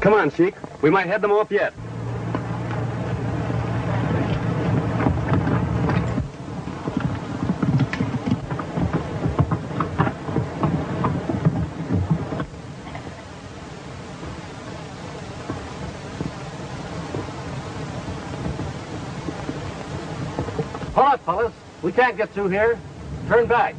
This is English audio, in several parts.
Come on, Sheik. We might head them off yet. Hold up, fellas. We can't get through here. Turn back.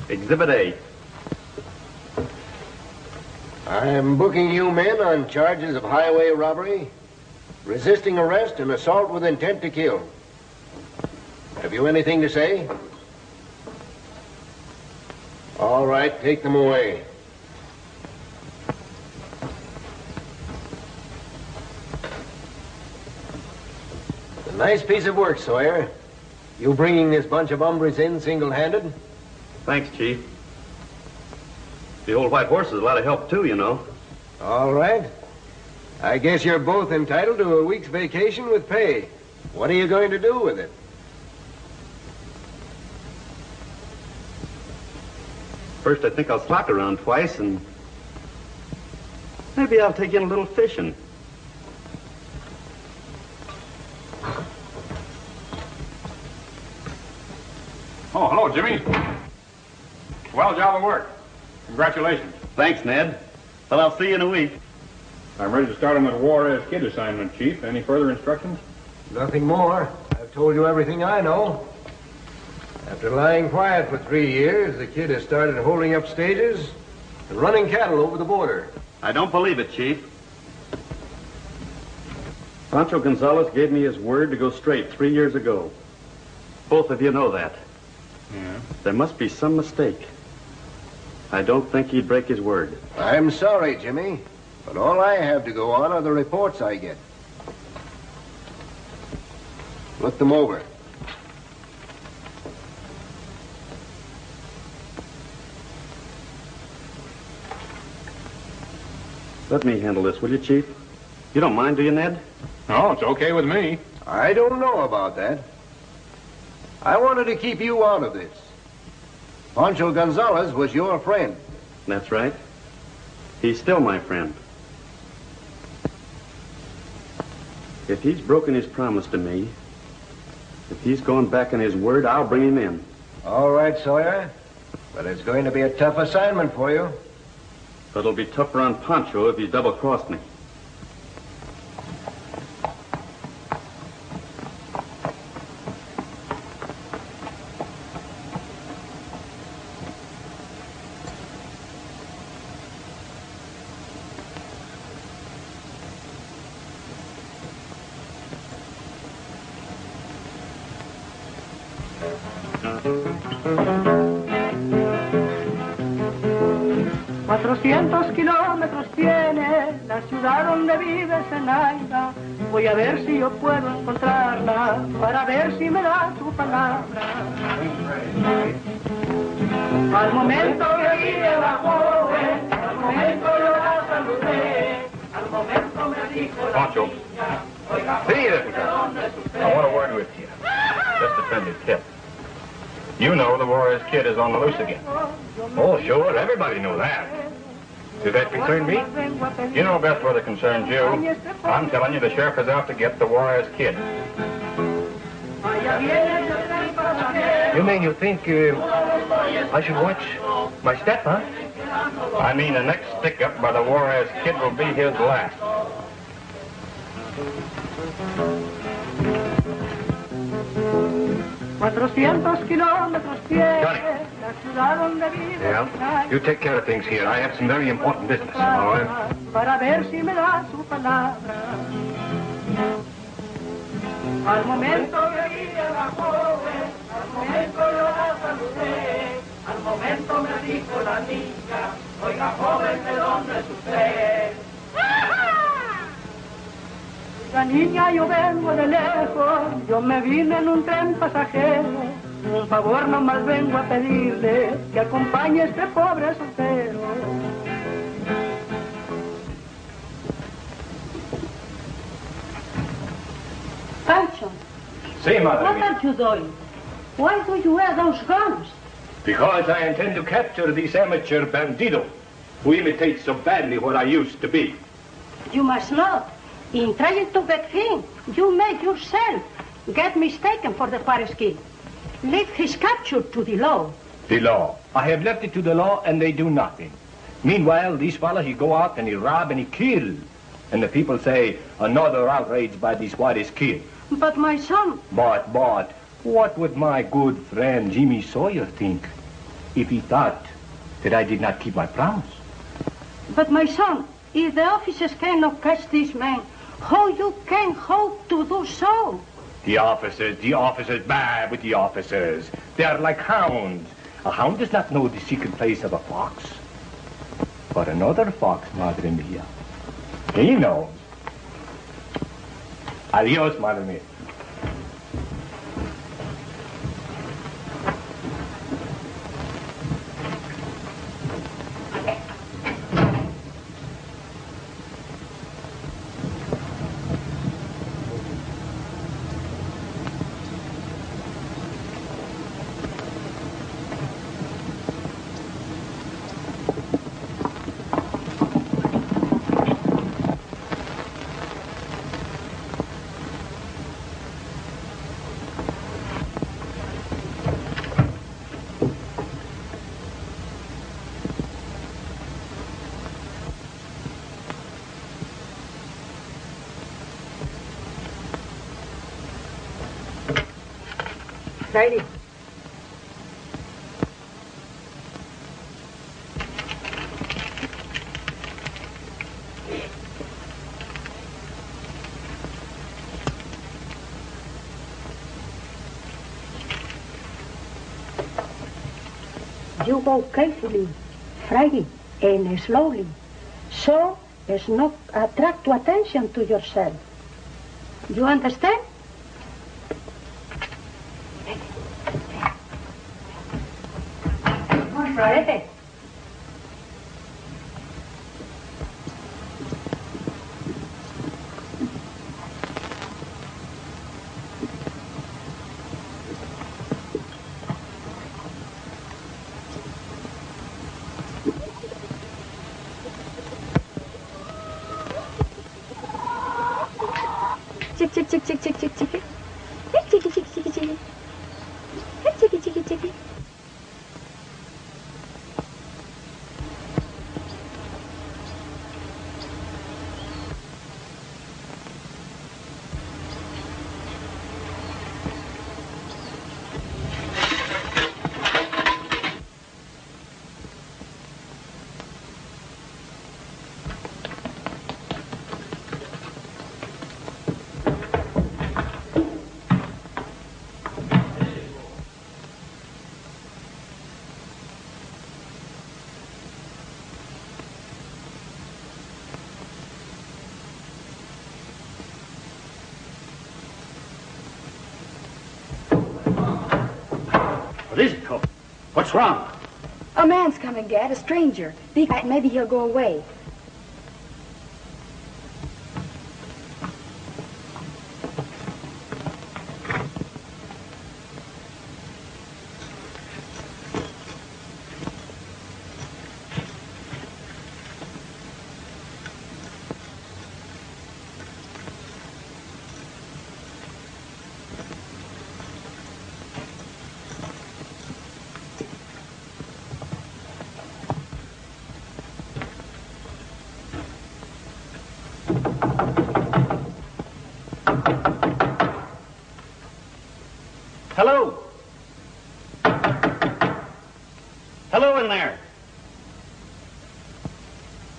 Exhibit A. I'm booking you men on charges of highway robbery, resisting arrest, and assault with intent to kill. Have you anything to say? All right, take them away. It's a nice piece of work, Sawyer. You bringing this bunch of hombres in single-handed? Thanks, Chief. The old white horse is a lot of help, too, you know. All right. I guess you're both entitled to a week's vacation with pay. What are you going to do with it? First, I think I'll slack around twice, and maybe I'll take in a little fishing. Oh, hello, Jimmy. Well, job of work. Congratulations. Thanks, Ned. Well, I'll see you in a week. I'm ready to start on that Juarez kid assignment, Chief. Any further instructions? Nothing more. I've told you everything I know. After lying quiet for 3 years, the kid has started holding up stages and running cattle over the border. I don't believe it, Chief. Pancho Gonzalez gave me his word to go straight 3 years ago. Both of you know that. Yeah. There must be some mistake. I don't think he'd break his word. I'm sorry, Jimmy, but all I have to go on are the reports I get. Look them over. Let me handle this, will you, Chief? You don't mind, do you, Ned? No, it's okay with me. I don't know about that. I wanted to keep you out of this. Pancho Gonzalez was your friend. That's right. He's still my friend. If he's broken his promise to me, if he's gone back on his word, I'll bring him in. All right, Sawyer. But it's going to be a tough assignment for you. But it'll be tougher on Pancho if he double-crossed me. 400 kilómetros tiene la ciudad donde vive Zenaida. Voy a ver si yo puedo encontrarla, para ver si me da su palabra. Al momento que vive la joven, al momento yo la saludé, al momento me dijo la Pancho. niña, oiga, See you, little girl. I want a word with you. Just a friendly tip. You know the warrior's kid is on the loose again. Oh, sure. Everybody knew that. Does that concern me? You know best whether it concerns you. I'm telling you the sheriff is out to get the warrior's kid. You mean you think I should watch my step, huh? I mean the next stick-up by the warrior's kid will be his last. 400 kilómetros tiene la ciudad donde vive. Yeah, you take care of things here. I have some very important business. All right. Para ver si me da su palabra. Al momento que vive la joven, al momento yo la saludé, al momento me dijo la niña, oiga joven, ¿de dónde es usted? La niña, yo vengo de lejos, yo me vine en un tren pasajero. Un favor nomás vengo a pedirle, que acompañe a este pobre soltero. Pancho, See, Mother. what are you doing? Why do you wear those guns? Because I intend to capture this amateur bandido who imitates so badly what I used to be. You must not. In trying to get him, you make yourself get mistaken for the forest kid. Leave his capture to the law. The law. I have left it to the law, and they do nothing. Meanwhile, these fellows, he go out and he rob and he kill. And the people say, another outrage by this whitest kid. But my son... But, what would my good friend Jimmy Sawyer think if he thought that I did not keep my promise? But my son, if the officers cannot catch this man, how you can hope to do so? The officers, bad with the officers. They are like hounds. A hound does not know the secret place of a fox. But another fox, Madre Mia, he knows. Adios, Madre Mia. Ready. You go carefully, Friday, and slowly, so as not attract to attention to yourself. You understand? Ready? Chick, chick, chick, chick, chick, chick, chick. Chicky, chicky, chicky, chicky. Chicky, chicky, chicky. What is it, Hope? What's wrong? A man's coming, Dad, a stranger. Be quiet, maybe he'll go away. Hello? Hello in there?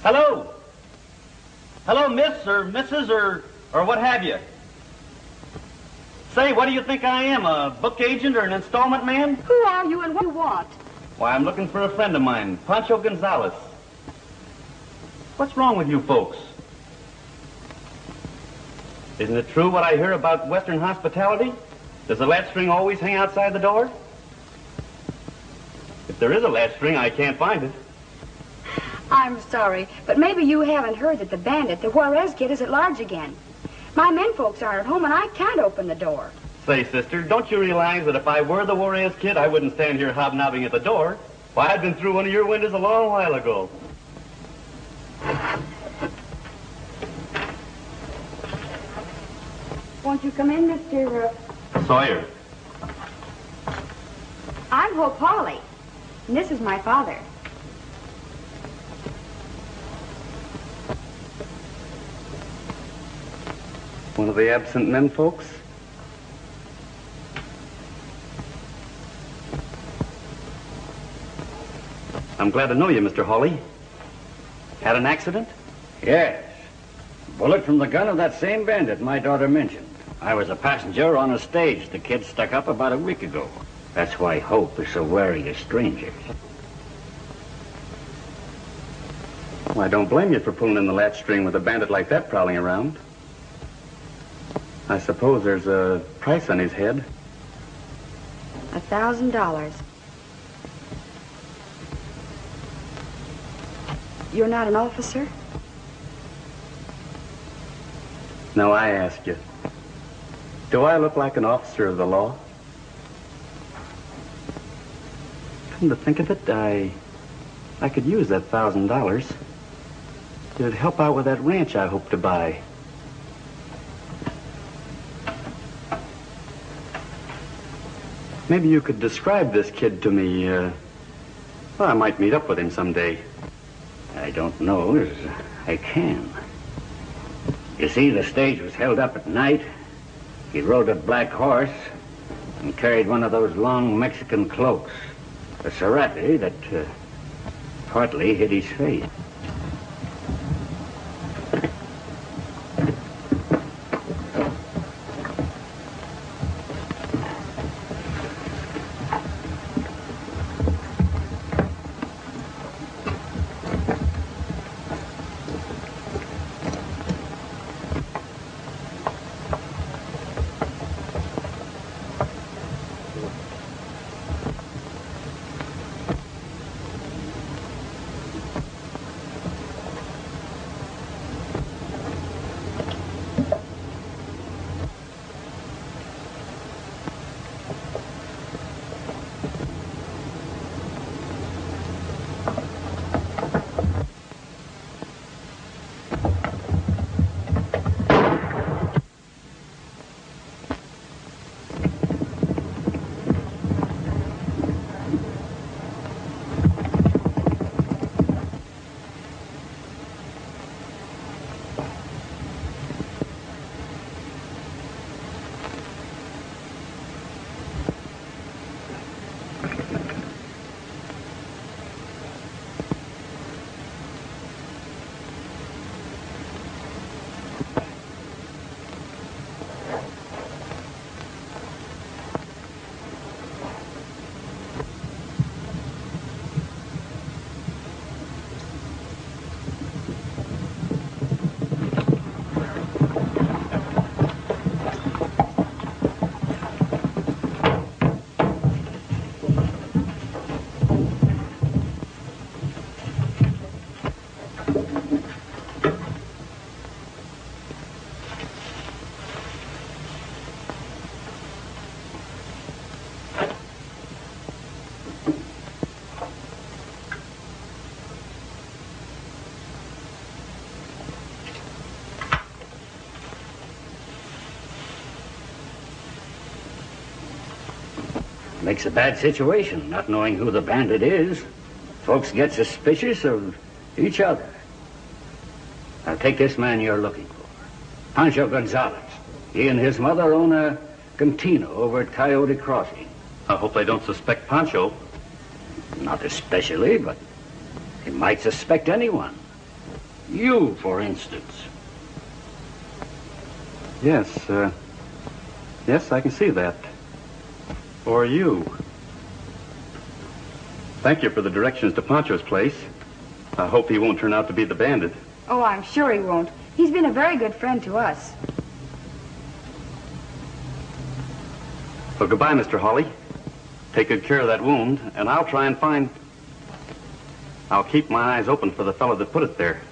Hello? Hello, miss or Mrs. or what have you? Say, what do you think I am, a book agent or an installment man? Who are you and what do you want? Why, I'm looking for a friend of mine, Pancho Gonzalez. What's wrong with you folks? Isn't it true what I hear about Western hospitality? Does the latch string always hang outside the door? If there is a latch string, I can't find it. I'm sorry, but maybe you haven't heard that the bandit, the Juarez kid, is at large again. My men folks aren't at home, and I can't open the door. Say, sister, don't you realize that if I were the Juarez kid, I wouldn't stand here hobnobbing at the door? Why, I'd been through one of your windows a long while ago. Won't you come in, Mr. Sawyer. I'm Hope Harley, and this is my father. One of the absent men folks? I'm glad to know you, Mr. Hawley. Had an accident? Yes. Bullet from the gun of that same bandit my daughter mentioned. I was a passenger on a stage the kid stuck up about a week ago. That's why Hope is so wary of strangers. Well, I don't blame you for pulling in the latch string with a bandit like that prowling around. I suppose there's a price on his head. $1,000. You're not an officer? Now I ask you, do I look like an officer of the law? Come to think of it, I could use that $1,000. It'd help out with that ranch I hope to buy. Maybe you could describe this kid to me. Well, I might meet up with him someday. I don't know as I can. You see, the stage was held up at night. He rode a black horse and carried one of those long Mexican cloaks, a serape that partly hid his face. Makes a bad situation, not knowing who the bandit is. Folks get suspicious of each other. Now, take this man you're looking for. Pancho Gonzalez. He and his mother own a cantina over at Coyote Crossing. I hope they don't suspect Pancho. Not especially, but he might suspect anyone. You, for instance. Yes, yes, I can see that. Or you. Thank you for the directions to Pancho's place. I hope he won't turn out to be the bandit. Oh, I'm sure he won't. He's been a very good friend to us. Well, goodbye, Mr. Harley. Take good care of that wound, and I'll try and find... I'll keep my eyes open for the fellow that put it there.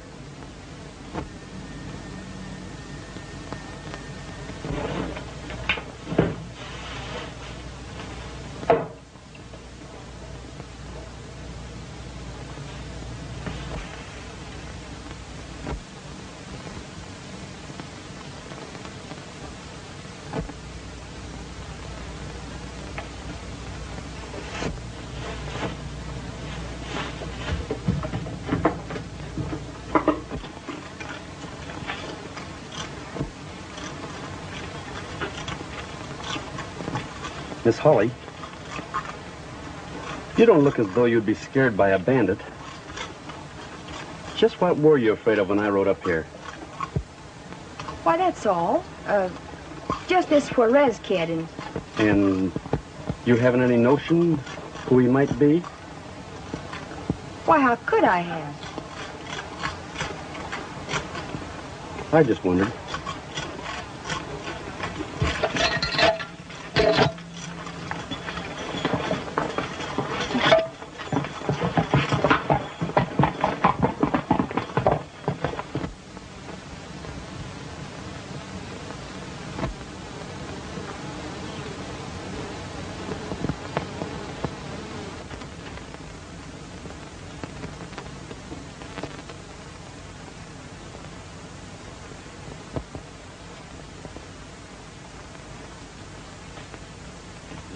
Miss Holly, you don't look as though you'd be scared by a bandit. Just what were you afraid of when I rode up here? Why, that's all. Just this Juarez kid And you haven't any notion who he might be? Why, how could I have? I just wondered.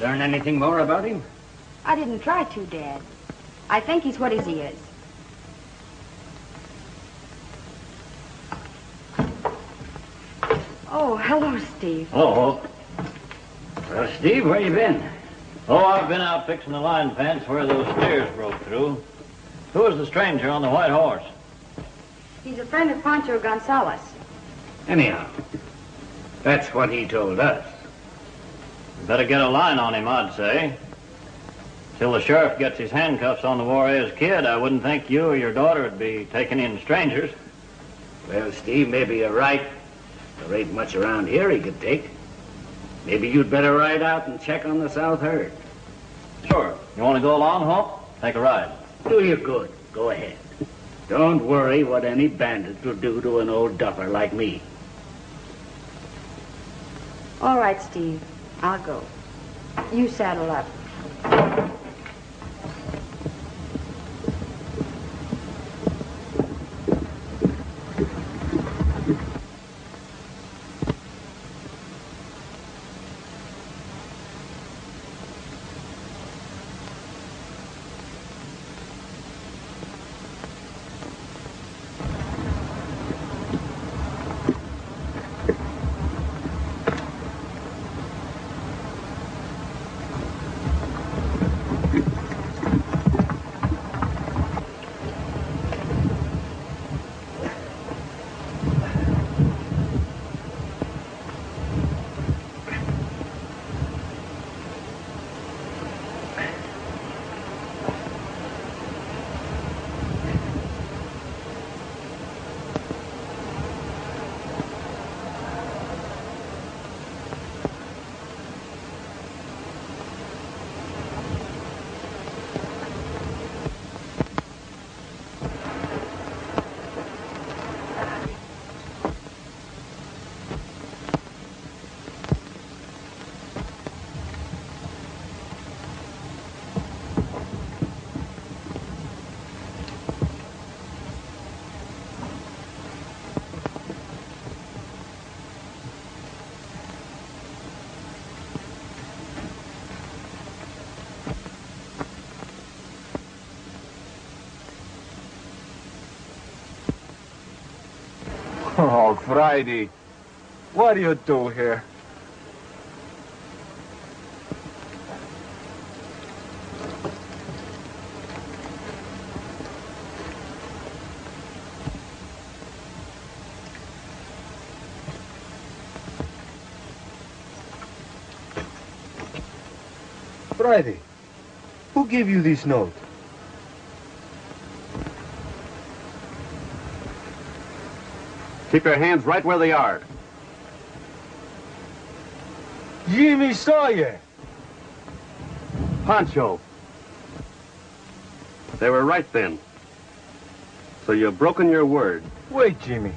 Learn anything more about him? I didn't try to, Dad. I think he's what he is. Oh, hello, Steve. Hello, Hope. Well, Steve, where you been? Oh, I've been out fixing the line fence where those steers broke through. Who is the stranger on the white horse? He's a friend of Pancho Gonzalez. Anyhow, that's what he told us. Better get a line on him, I'd say. Till the sheriff gets his handcuffs on the Juarez kid, I wouldn't think you or your daughter would be taking in strangers. Well, Steve, maybe you're right. There ain't much around here he could take. Maybe you'd better ride out and check on the south herd. Sure. You want to go along, Hope? Take a ride. Do you good. Go ahead. Don't worry what any bandit will do to an old duffer like me. All right, Steve. I'll go. You saddle up. Oh, Friday, what do you do here? Friday, who gave you this note? Keep your hands right where they are. Jimmy Sawyer. Pancho. They were right then. So you've broken your word. Wait, Jimmy.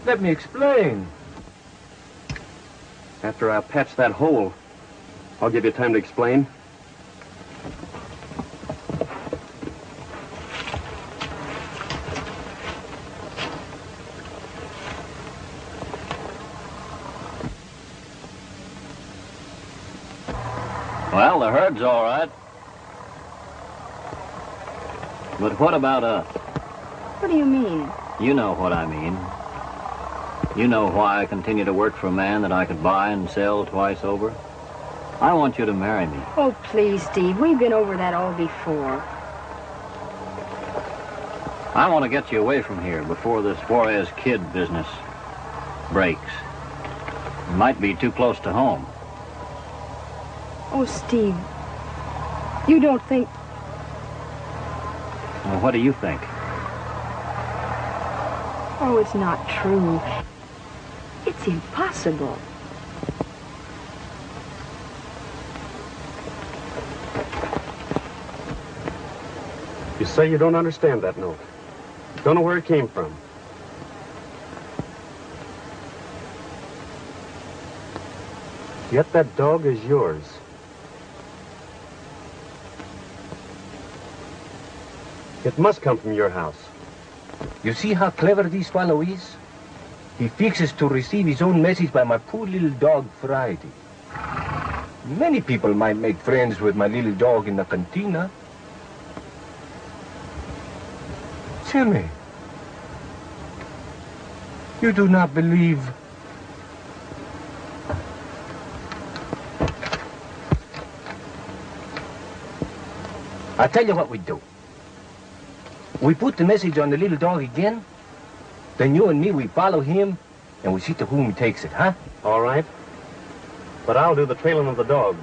Let me explain. After I patch that hole, I'll give you time to explain. Well, the herd's all right. But what about us? What do you mean? You know what I mean. You know why I continue to work for a man that I could buy and sell twice over. I want you to marry me. Oh, please, Steve. We've been over that all before. I want to get you away from here before this Juarez kid business breaks. It might be too close to home. Oh, Steve. You don't think... Well, what do you think? Oh, it's not true. It's impossible. You say you don't understand that note. Don't know where it came from. Yet that dog is yours. It must come from your house. You see how clever this fellow is? He fixes to receive his own message by my poor little dog, Friday. Many people might make friends with my little dog in the cantina. Tell me, you do not believe... I'll tell you what we do. We put the message on the little dog again, then you and me, we follow him, and we see to whom he takes it, huh? All right. But I'll do the trailing of the dog.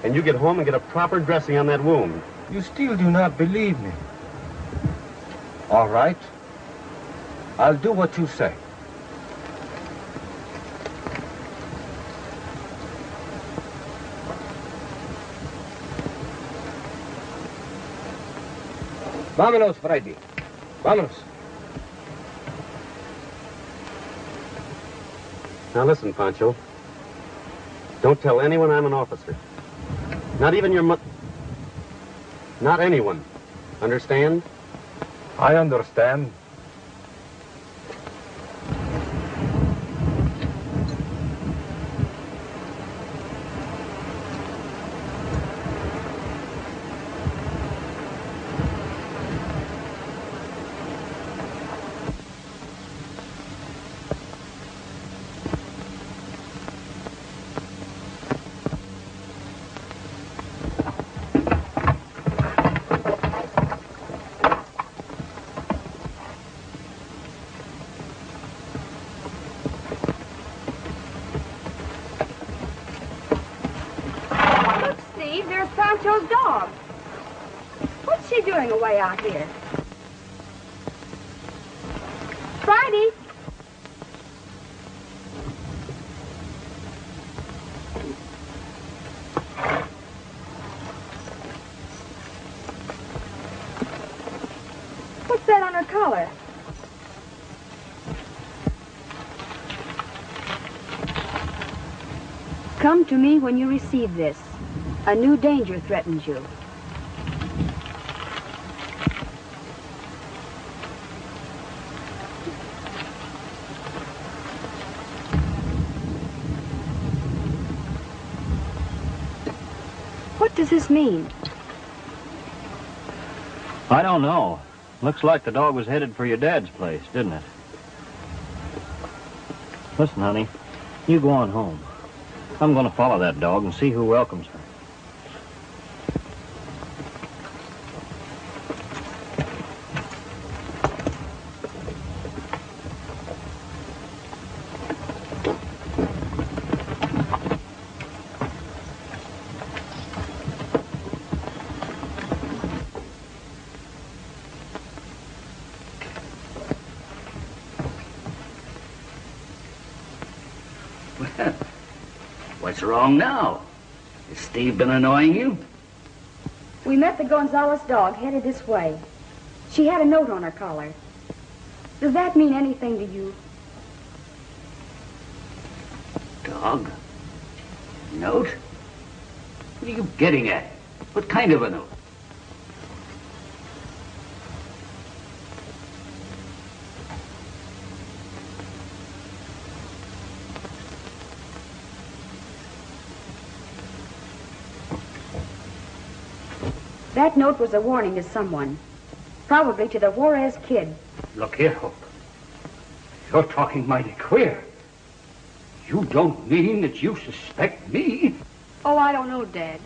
And you get home and get a proper dressing on that wound. You still do not believe me. All right. I'll do what you say. Vámonos, Friday. Vámonos. Now listen, Pancho. Don't tell anyone I'm an officer. Not even your not anyone. Understand? I understand. There's Pancho's dog. What's she doing away out here? Friday. What's that on her collar? Come to me when you receive this. A new danger threatens you. What does this mean? I don't know. Looks like the dog was headed for your dad's place, didn't it? Listen, honey, you go on home. I'm going to follow that dog and see who welcomes her. What's wrong now? Has Steve been annoying you? We met the Gonzalez dog headed this way. She had a note on her collar. Does that mean anything to you? Dog? Note? What are you getting at? What kind of a note? That note was a warning to someone. Probably to the Juarez kid. Look here, Hope. You're talking mighty queer. You don't mean that you suspect me? Oh, I don't know, Dad.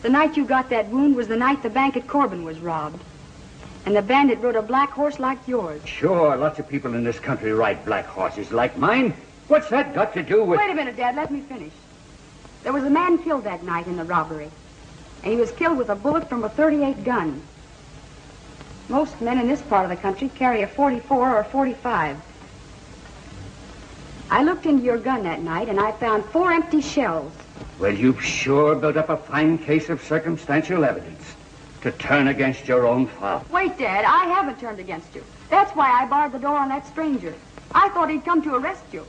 The night you got that wound was the night the bank at Corbin was robbed. And the bandit rode a black horse like yours. Sure, lots of people in this country ride black horses like mine. What's that got to do with... Wait a minute, Dad. Let me finish. There was a man killed that night in the robbery. And he was killed with a bullet from a .38 gun. Most men in this part of the country carry a .44 or .45. I looked into your gun that night, and I found 4 empty shells. Well, you've sure built up a fine case of circumstantial evidence to turn against your own father. Wait, Dad, I haven't turned against you. That's why I barred the door on that stranger. I thought he'd come to arrest you.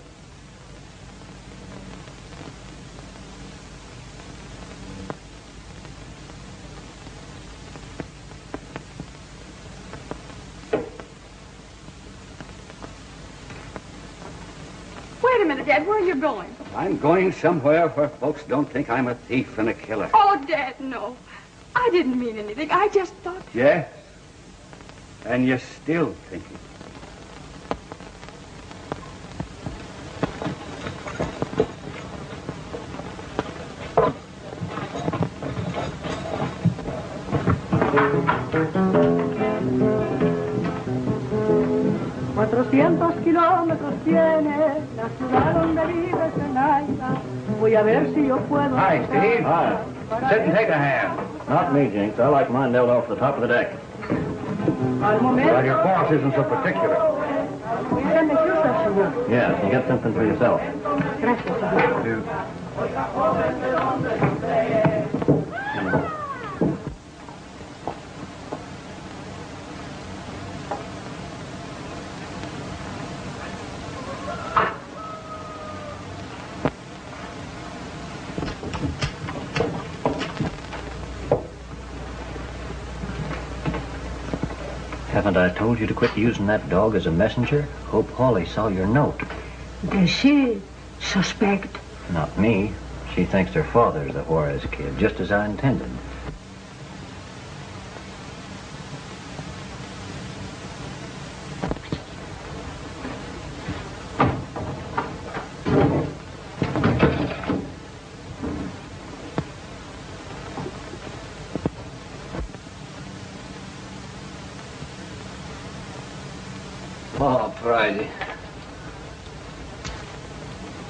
Wait a minute, Dad. Where are you going? I'm going somewhere where folks don't think I'm a thief and a killer. Oh, Dad, no. I didn't mean anything. I just thought... Yes? And you're still thinking. Kilómetros tiene la ciudad donde vive Zenaida. Voy a ver si yo puedo. Hi, Steve. Hi. Sit and take a hand. Not me, Jinx. I like mine nailed off the top of the deck. Well, your boss isn't so particular. Yes, and get something for yourself. Gracias, señor. Haven't I told you to quit using that dog as a messenger? Hope Harley saw your note. Does she suspect? Not me. She thinks her father's the Juarez kid, just as I intended. Oh, Friday.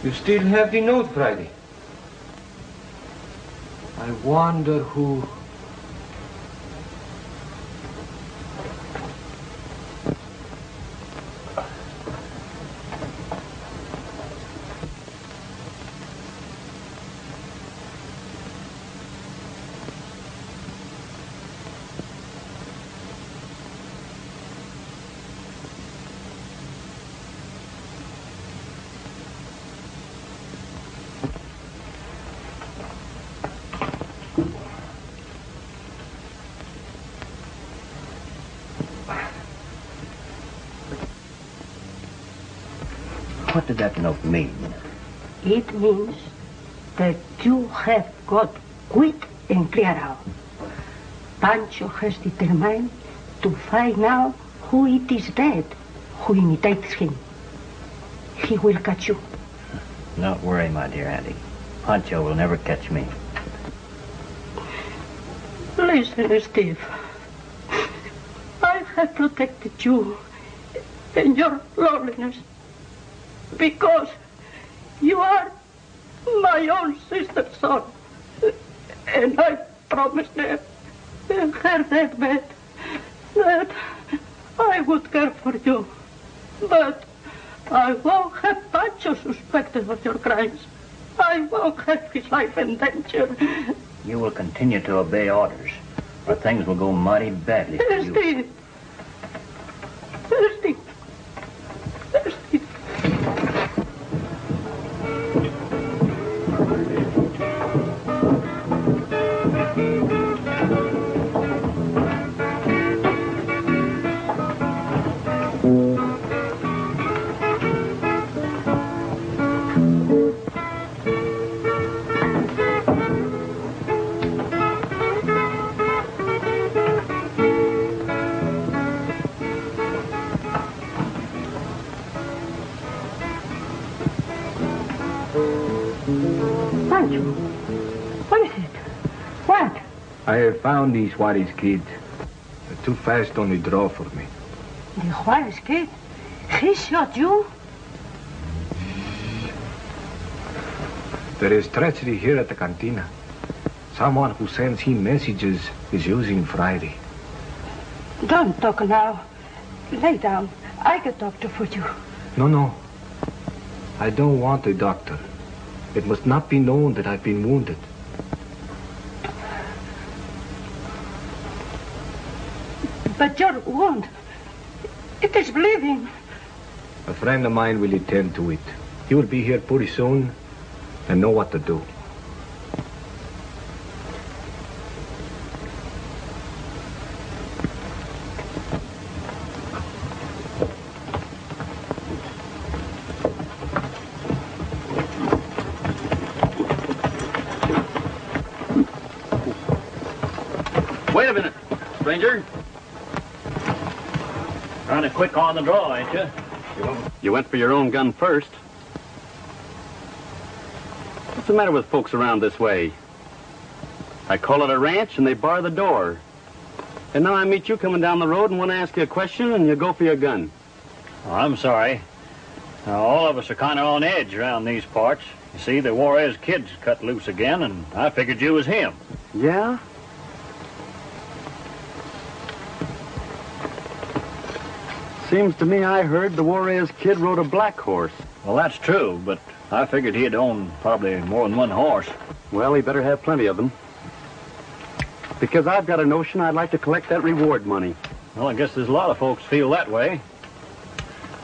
You still have the note, Friday. I wonder who... What did that note mean? It means that you have got quit and clear out. Pancho has determined to find out who it is that who imitates him. he will catch you. Don't worry, my dear Auntie. Pancho will never catch me. Listen, Steve. I have protected you in your loneliness because you are my own sister's son. And I promised her in her deathbed that I would care for you. But I won't have Pancho suspected of your crimes. I won't have his life in danger. You will continue to obey orders, or things will go mighty badly for you. Steve. Steve. Steve. Pancho, what is it? What? I have found these Juarez kids. They're too fast on the draw for me. The Juarez kid? He shot you? There is treachery here at the cantina. Someone who sends him messages is using Friday. Don't talk now. Lay down. I get doctor for you. No. I don't want a doctor. It must not be known that I've been wounded. But your wound, it is bleeding. A friend of mine will attend to it. He will be here pretty soon and know what to do. Wait a minute, stranger. Kind of quick on the draw, ain't you? You went for your own gun first. What's the matter with folks around this way? I call it a ranch and they bar the door. And now I meet you coming down the road and want to ask you a question and you go for your gun. Oh, I'm sorry. Now, all of us are kind of on edge around these parts. You see, the Juarez kid's cut loose again, and I figured you was him. Yeah? Seems to me I heard the Juarez kid rode a black horse. Well, that's true, but I figured he'd own probably more than one horse. Well, he better have plenty of them. Because I've got a notion I'd like to collect that reward money. Well, I guess there's a lot of folks feel that way.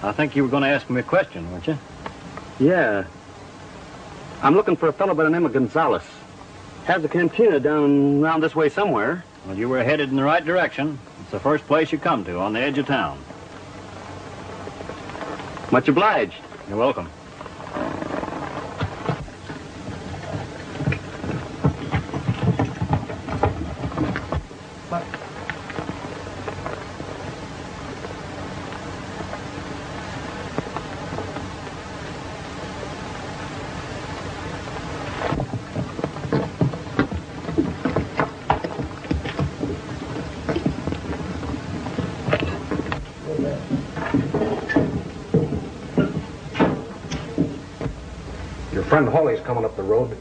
I think you were going to ask me a question, weren't you? Yeah. I'm looking for a fellow by the name of Gonzalez. Has a cantina down around this way somewhere. Well, you were headed in the right direction. It's the first place you come to, on the edge of town. Much obliged. You're welcome. Friend Harley's coming up the road.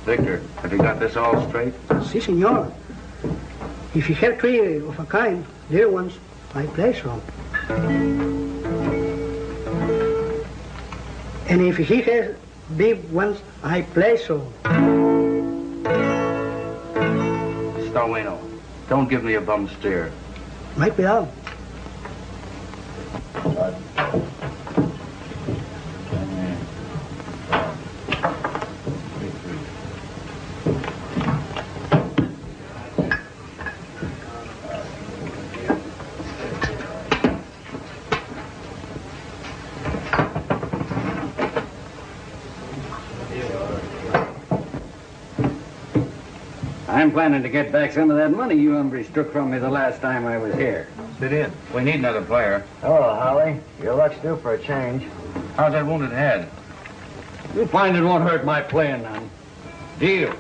Victor, have you got this all straight? Si, senor. If he have tree of a kind, little ones, I play so. And if he has big ones, I play so. Starweno, don't give me a bum steer. Might be out. I'm planning to get back some of that money you hombres took from me the last time I was here. Sit in. We need another player. Hello, Harley. Your luck's due for a change. How's that wounded head? You find it won't hurt my playing none. Deal.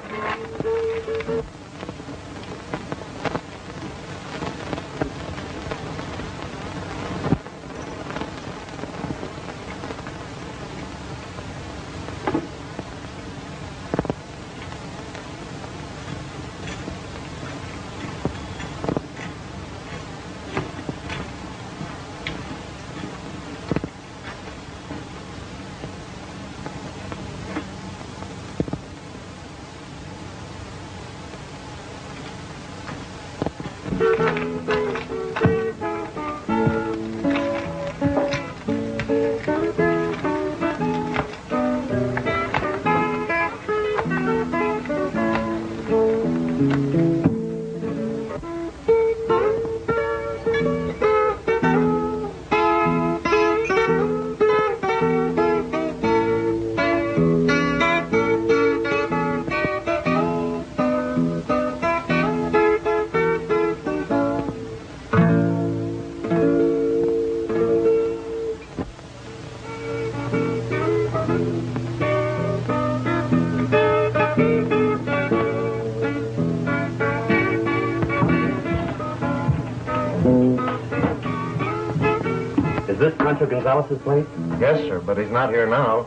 Is this Pancho Gonzalez's place? Yes, sir, but he's not here now.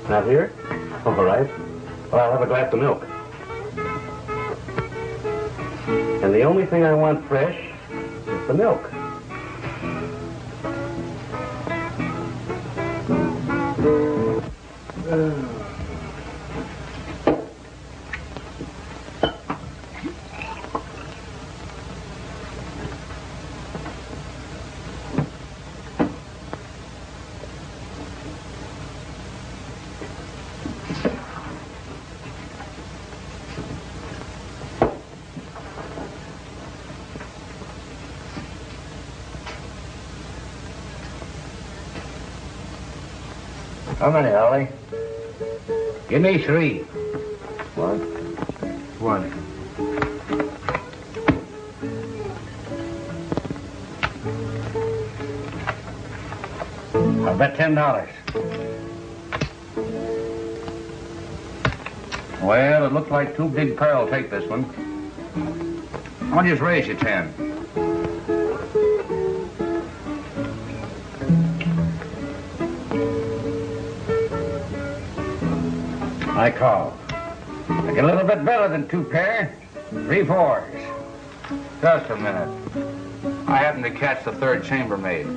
Not here? All right. Well, I'll have a glass of milk. And the only thing I want fresh is the milk. How many, Harley? Give me 3. What? What? I'll bet $10. Well, it looks like 2 big pair will take this one. I'll just raise you 10. I call. I get a little bit better than 2 pair. 3 4s. Just a minute. I happen to catch the 3rd chambermaid.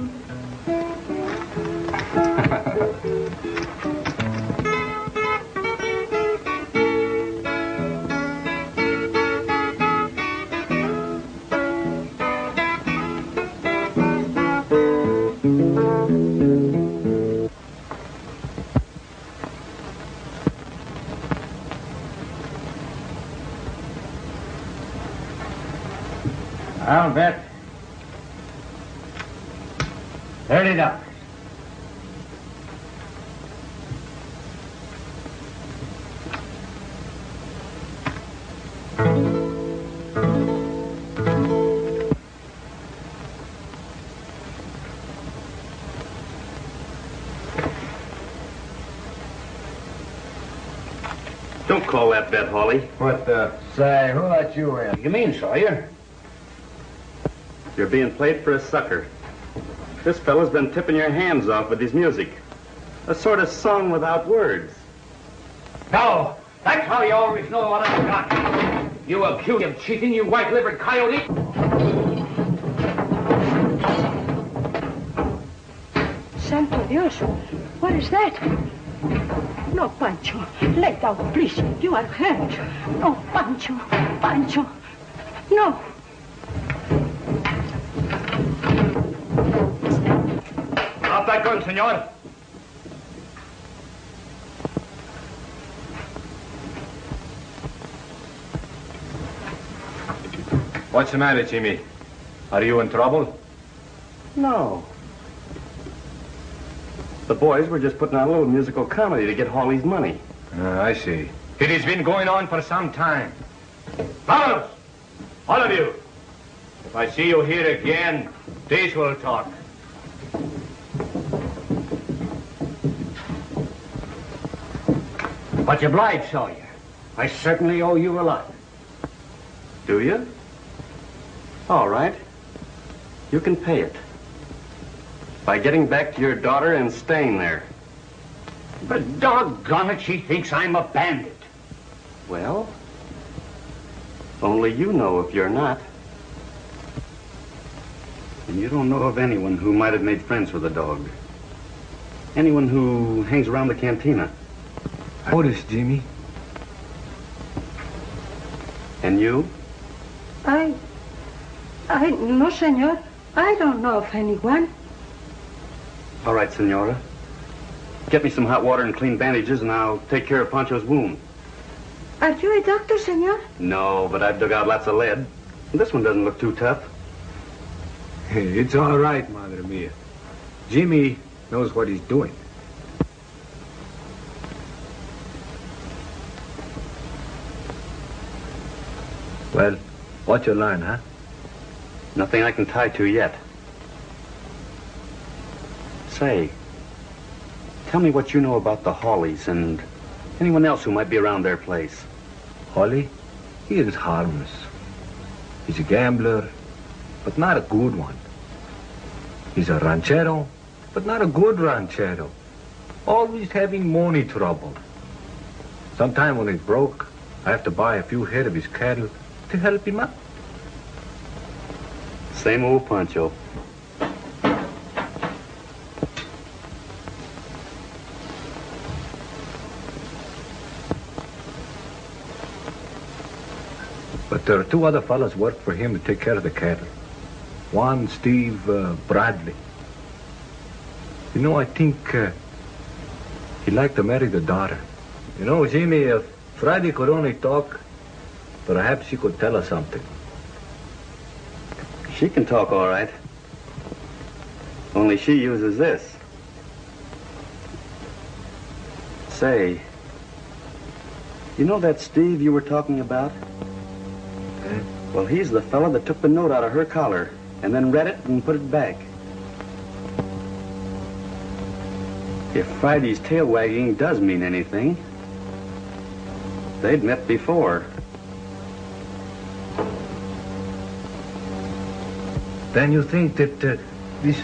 I'll bet $30. Don't call that bet, Harley. What, Say, who let you in? You mean, Sawyer? You're being played for a sucker. This fella's been tipping your hands off with his music. A sort of song without words. No, that's how you always know what I've got. You accuse me of cheating, you white-livered coyote. Santo Dios, what is that? No, Pancho, lay down, please. You are hurt. No, Pancho, Pancho, no. Drop that gun, senor. What's the matter, Jimmy? Are you in trouble? No. The boys were just putting on a little musical comedy to get Harley's money. I see. It has been going on for some time. Fellows, all of you, if I see you here again, these will talk. Much obliged, Sawyer. I certainly owe you a lot. Do you? All right. You can pay it. By getting back to your daughter and staying there. But doggone it, she thinks I'm a bandit. Well, only you know if you're not. And you don't know of anyone who might have made friends with the dog. Anyone who hangs around the cantina. What is Jimmy? And you? No, senor. I don't know of anyone. All right, senora. Get me some hot water and clean bandages, and I'll take care of Pancho's wound. Are you a doctor, senor? No, but I've dug out lots of lead. This one doesn't look too tough. It's all right, Madre Mia. Jimmy knows what he's doing. Well, what you learn, huh? Nothing I can tie to yet. Say, tell me what you know about the Harleys and anyone else who might be around their place. Harley, he is harmless. He's a gambler, but not a good one. He's a ranchero, but not a good ranchero. Always having money trouble. Sometime when he's broke, I have to buy a few head of his cattle to help him out. Same old Pancho. But there are two other fellows work for him to take care of the cattle. One, Steve Bradley. You know, I think he'd like to marry the daughter. You know, Jimmy, if Friday could only talk, perhaps he could tell us something. She can talk all right. Only she uses this. Say, you know that Steve you were talking about? Well, he's the fella that took the note out of her collar and then read it and put it back. If Friday's tail wagging does mean anything, they'd met before. Then you think that this...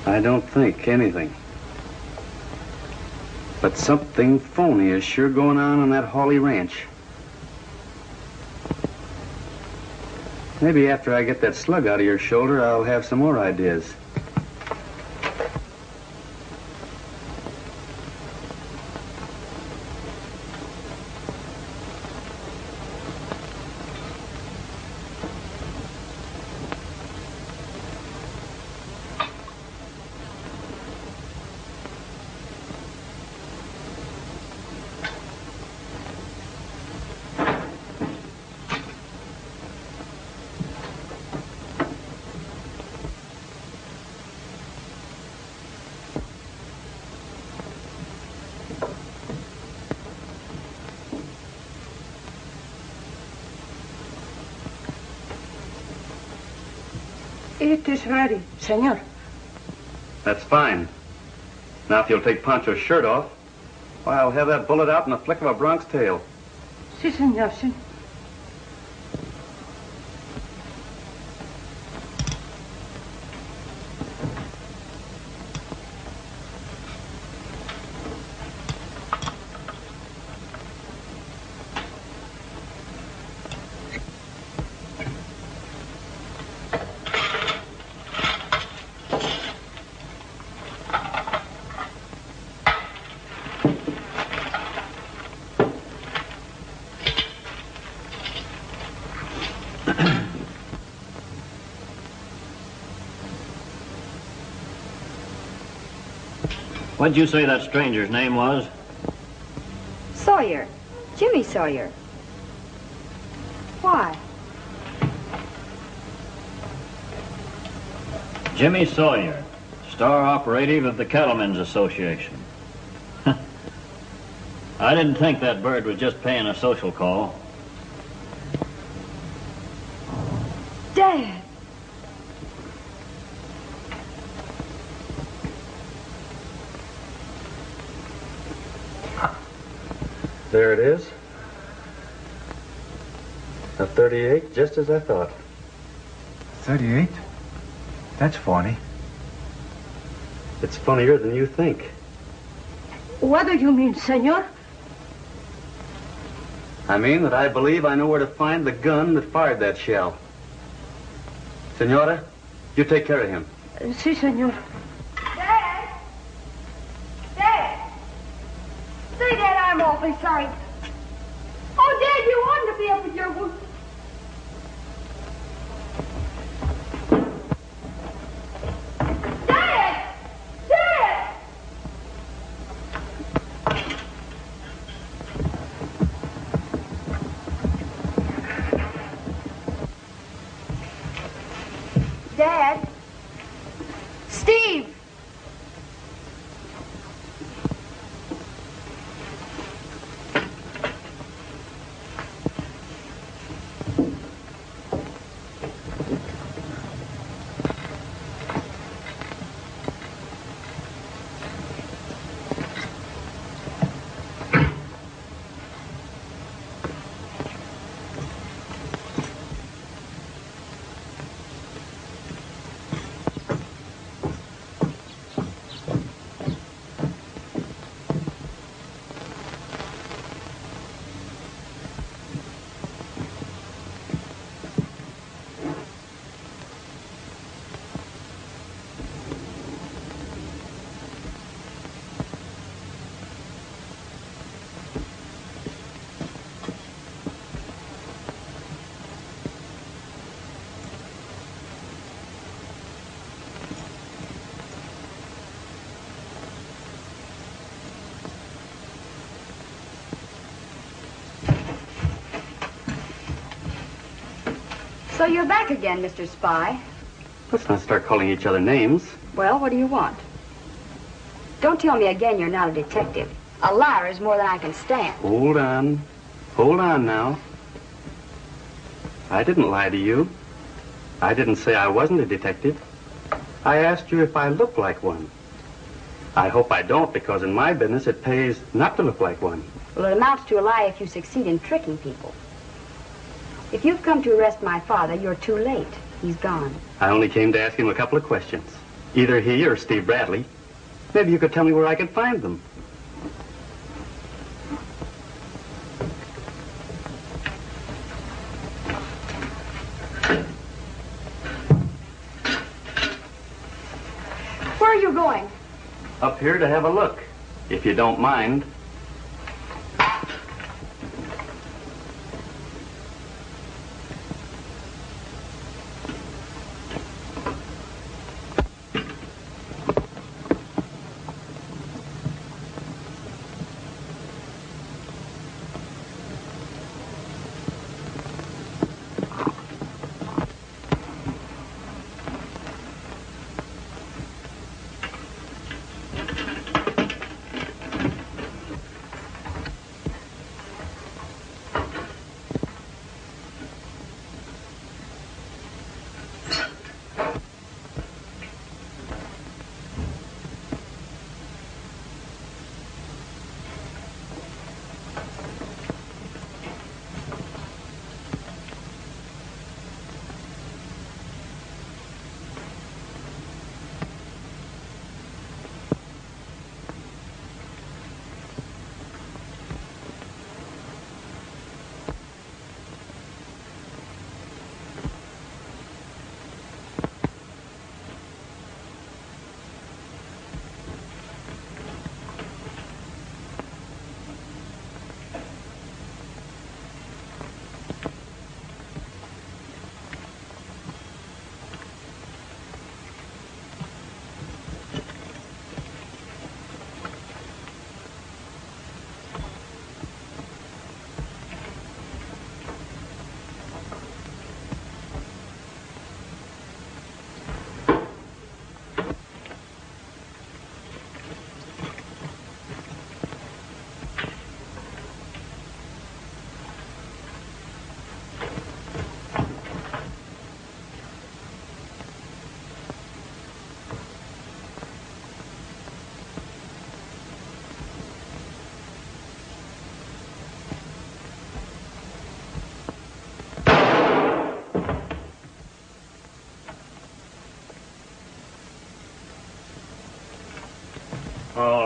I don't think anything. But something phony is sure going on that Harley ranch. Maybe after I get that slug out of your shoulder, I'll have some more ideas. It is ready, senor. That's fine. Now, if you'll take Pancho's shirt off, why, I'll have that bullet out in the flick of a bronc tail. Si, senor, si. What'd you say that stranger's name was? Sawyer. Jimmy Sawyer. Why? Jimmy Sawyer, star operative of the Cattlemen's Association. I didn't think that bird was just paying a social call. Dad. There it is. A 38, just as I thought. 38? That's funny. It's funnier than you think. What do you mean, senor? I mean that I believe I know where to find the gun that fired that shell. Senora, you take care of him. Si, senor. Dad! Dad! Say, Dad, I'm awfully sorry. Oh, Dad, you oughtn't to be up with your wound. Dad! Dad! Dad? Steve! So you're back again, Mr. Spy. Let's not start calling each other names. Well, what do you want? Don't tell me again you're not a detective. A liar is more than I can stand. Hold on. Hold on now. I didn't lie to you. I didn't say I wasn't a detective. I asked you if I look like one. I hope I don't, because in my business it pays not to look like one. Well, it amounts to a lie if you succeed in tricking people. If you've come to arrest my father, you're too late. He's gone. I only came to ask him a couple of questions. Either he or Steve Bradley. Maybe you could tell me where I could find them. Where are you going? Up here to have a look, if you don't mind.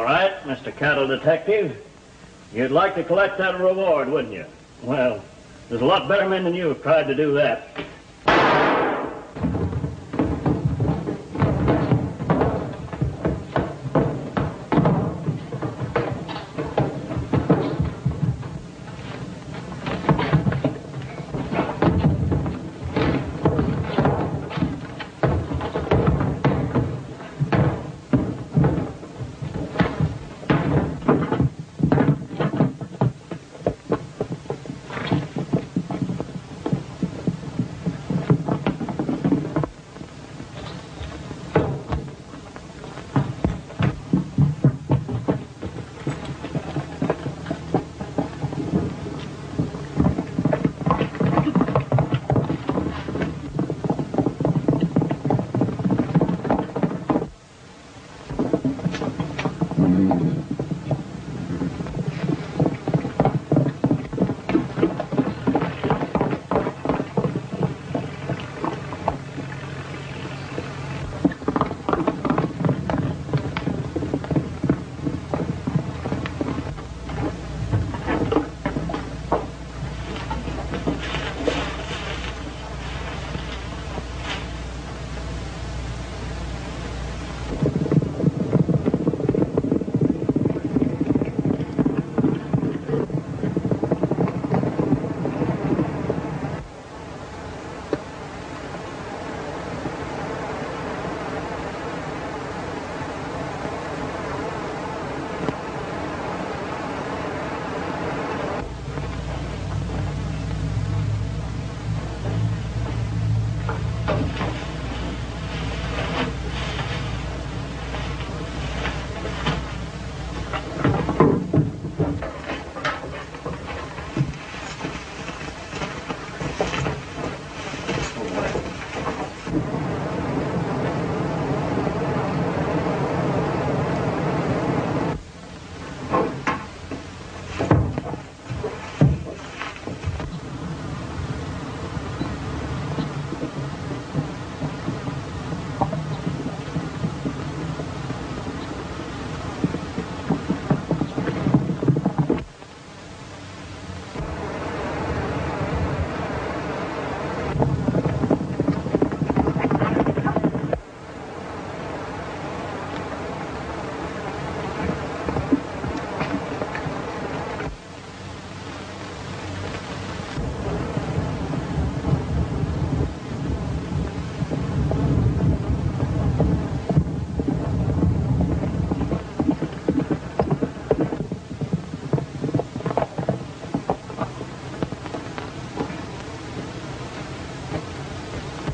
right, Mr. Cattle Detective. You'd like to collect that reward, wouldn't you? Well, there's a lot better men than you who've tried to do that.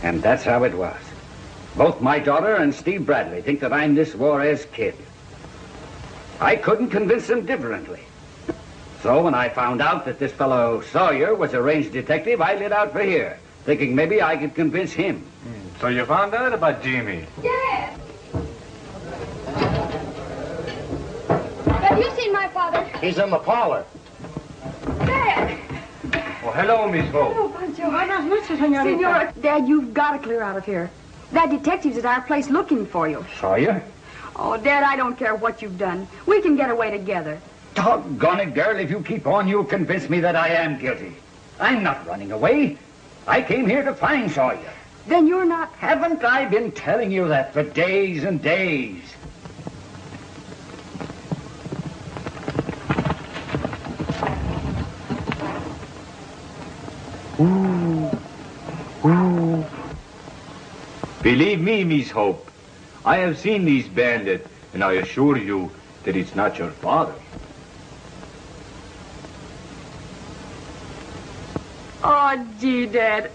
And that's how it was. Both my daughter and Steve Bradley think that I'm this Juarez kid. I couldn't convince them differently. So when I found out that this fellow Sawyer was a range detective, I lit out for here, thinking maybe I could convince him. So you found out about Jimmy? Yes. Have you seen my father? He's in the parlor. Dad! Well, hello, Miss Hope. Hello, Pancho. Buenas noches, señorita. Senora, Dad, you've got to clear out of here. That detective's at our place looking for you. Sawyer? Oh, Dad, I don't care what you've done. We can get away together. Doggone it, girl. If you keep on, you'll convince me that I am guilty. I'm not running away. I came here to find Sawyer. Then you're not... Haven't I been telling you that for days and days? Ooh. Ooh. Believe me, Miss Hope, I have seen these bandits, and I assure you that it's not your father. Oh, gee, Dad.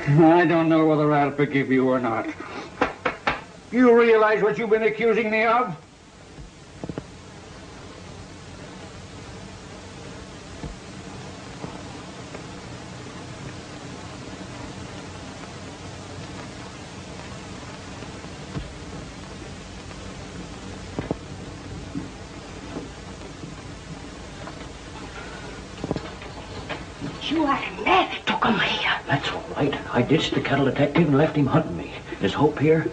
I don't know whether I'll forgive you or not. You realize what you've been accusing me of? You are mad to come here. That's all right. I ditched the cattle detective and left him hunting me. Is Hope here?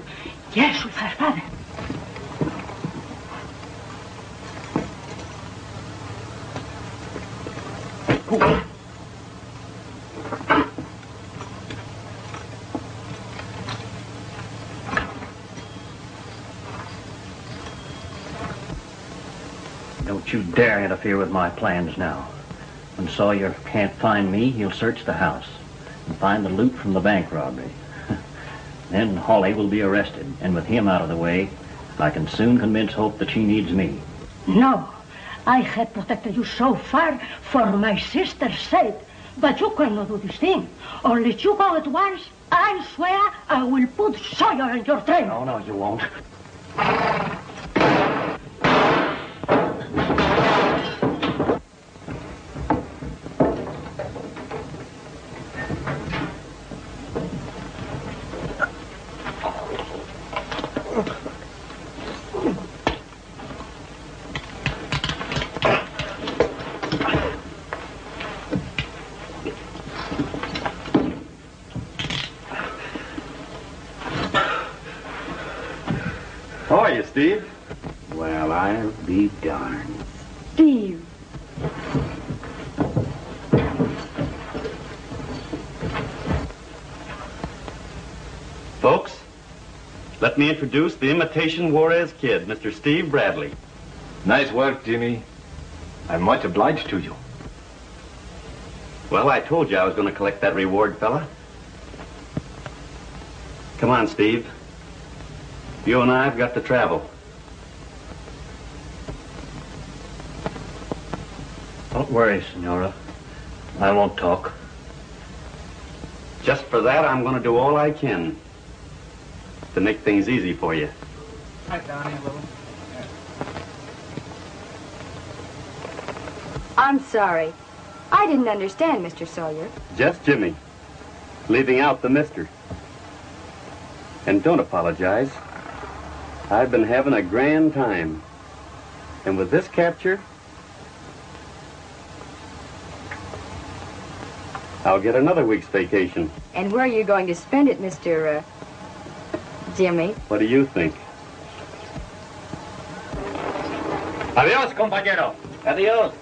Yes, with her father. Don't you dare interfere with my plans now. When Sawyer can't find me, he'll search the house and find the loot from the bank robbery. Then Harley will be arrested, and with him out of the way, I can soon convince Hope that she needs me. No, I have protected you so far for my sister's sake, but you cannot do this thing. Unless you go at once, I swear I will put Sawyer in your train. No, you won't. How are you, Steve? Well, I'll be darned. Steve. Folks, let me introduce the imitation Juarez kid, Mr. Steve Bradley. Nice work, Jimmy. I'm much obliged to you. Well, I told you I was going to collect that reward, fella. Come on, Steve. You and I have got to travel. Don't worry, Senora. I won't talk. Just for that, I'm going to do all I can to make things easy for you. Hi, Donnie, a little. I'm sorry. I didn't understand, Mr. Sawyer. Just Jimmy. Leaving out the mister. And don't apologize. I've been having a grand time. And with this capture, I'll get another week's vacation. And where are you going to spend it, Mr. Jimmy? What do you think? Adios, compañero. Adios.